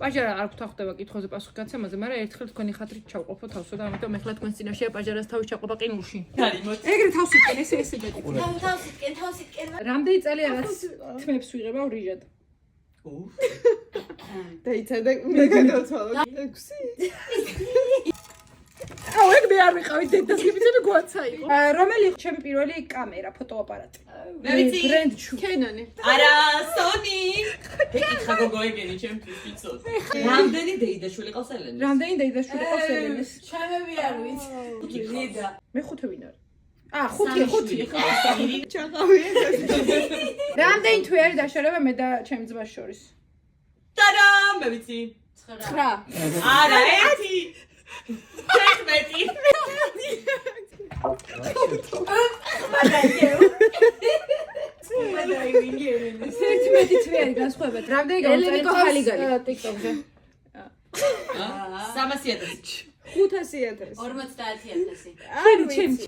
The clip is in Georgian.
პაჟარა არ გვთა ხდება კითხვაზე პასუხი გაცემაზე, მაგრამ ერთხელ თქვენი ხათრით ჩავყოფო თავსო და ამიტომ ეხლა თქვენს წინაშეა პაჟარას თავის ჩაყოფა ყინულში. ეგრე თავს იტკენ, ესე მეტი. თავს იტკენ. რამდენი წელია რაც თმებს ვიღებავ რიჟად? დაიცადა მე გადავცვალო 6 აუ ეგ მე არ ვიყავი დედას გიბიცები გვაცა იყო. რომელი ჩემი პირველი კამერა, ფოტოაპარატი? მე ვიცი. ბრენდ Canon-ი. არა, Sony. ეკითხა გოგო ეგენი ჩემთვის ვიცოდ. რამდენი დეიდაშვილი ყავს ელენეს? რამდენი დედაშვილი ყავს ელენეს? ჩემები არ ვიცი. ნიდა. მე ხუთი ვინ არის? ხუთი. ჩაყავია რამდენი თვე არის დაშორება მე და ჩემი ძმას შორის? ტადა, მე ვიცი. 9. არა, 1. 11. ერთი თვე არის განსხვავებით. რამდენი გამომწალიკო ხალიგალი? TikTok-ზე. 300,000. 500,000 50,000. არის ჩემი.